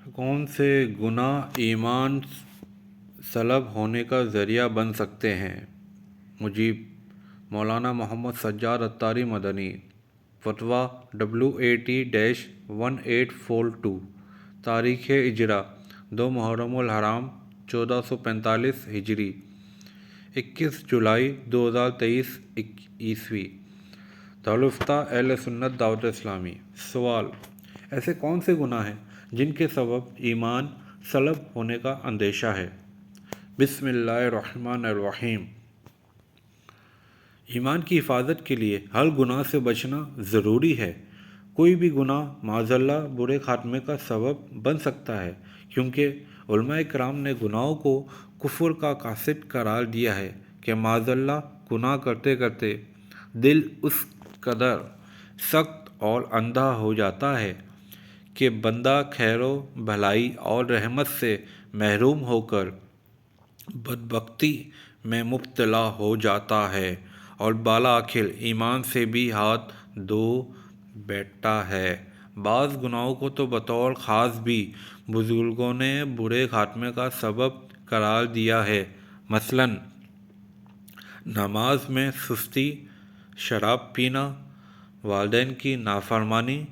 کون سے گناہ ایمان سلب ہونے کا ذریعہ بن سکتے ہیں؟ مجیب: مولانا محمد سجاد اتاری مدنی، فتویٰ WAT-1842، تاریخ اجرا 2 محرم الحرام 1445 ہجری، 21 جولائی 2023 عیسوی۔ دارالفتہ اہل سنت دعوت اسلامی۔ سوال: ایسے کون سے گناہ ہیں جن کے سبب ایمان سلب ہونے کا اندیشہ ہے؟ بسم اللہ الرحمن الرحیم۔ ایمان کی حفاظت کے لیے ہر گناہ سے بچنا ضروری ہے۔ کوئی بھی گناہ معاذاللہ برے خاتمے کا سبب بن سکتا ہے، کیونکہ علماء کرام نے گناہوں کو کفر کا قاصد قرار دیا ہے کہ معاذاللہ گناہ کرتے کرتے دل اس قدر سخت اور اندھا ہو جاتا ہے کہ بندہ خیر و بھلائی اور رحمت سے محروم ہو کر بدبختی میں مبتلا ہو جاتا ہے اور بالآخر ایمان سے بھی ہاتھ دھو بیٹھتا ہے۔ بعض گناہوں کو تو بطور خاص بھی بزرگوں نے برے خاتمے کا سبب قرار دیا ہے، مثلاً نماز میں سستی، شراب پینا، والدین کی نافرمانی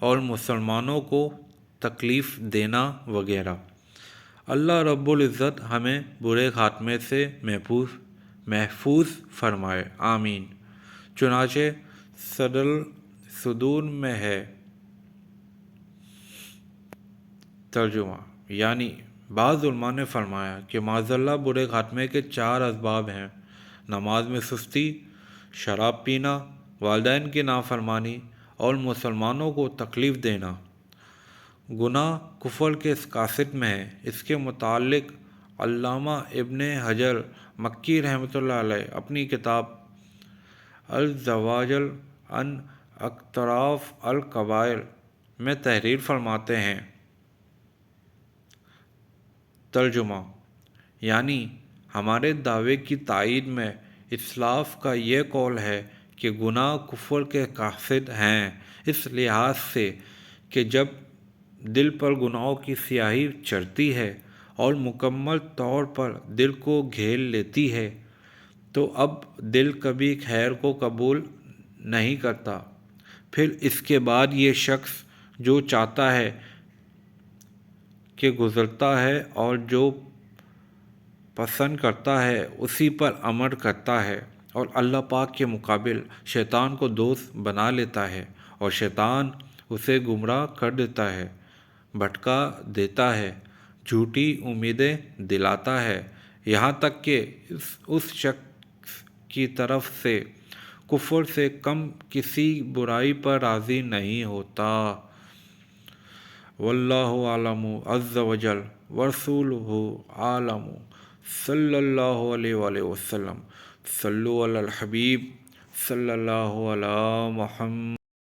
اور مسلمانوں کو تکلیف دینا وغیرہ۔ اللہ رب العزت ہمیں برے خاتمے سے محفوظ فرمائے، آمین۔ چنانچہ صدور میں ہے۔ ترجمہ: یعنی بعض علماء نے فرمایا کہ معاذاللہ برے خاتمے کے 4 اسباب ہیں: نماز میں سستی، شراب پینا، والدین کی نافرمانی اور مسلمانوں کو تکلیف دینا۔ گناہ کفر کے قاصد میں ہے۔ اس کے متعلق علامہ ابن حجر مکی رحمۃ اللہ علیہ اپنی کتاب الزواجر عن اقتراف الکبائر میں تحریر فرماتے ہیں۔ ترجمہ: یعنی ہمارے دعوے کی تائید میں اسلاف کا یہ قول ہے کہ گناہ کفر کے قاصد ہیں، اس لحاظ سے کہ جب دل پر گناہوں کی سیاہی چڑھتی ہے اور مکمل طور پر دل کو گھیر لیتی ہے تو اب دل کبھی خیر کو قبول نہیں کرتا۔ پھر اس کے بعد یہ شخص جو چاہتا ہے کہ گزرتا ہے اور جو پسند کرتا ہے اسی پر عمل کرتا ہے، اور اللہ پاک کے مقابل شیطان کو دوست بنا لیتا ہے اور شیطان اسے گمراہ کر دیتا ہے، بھٹکا دیتا ہے، جھوٹی امیدیں دلاتا ہے، یہاں تک کہ اس شخص کی طرف سے کفر سے کم کسی برائی پر راضی نہیں ہوتا۔ واللہ اعلم عز وجل ورسولہ اعلم، صلی اللہ علیہ وآلہ وسلم۔ صلوا علی الحبیب صلی اللہ علی محمد۔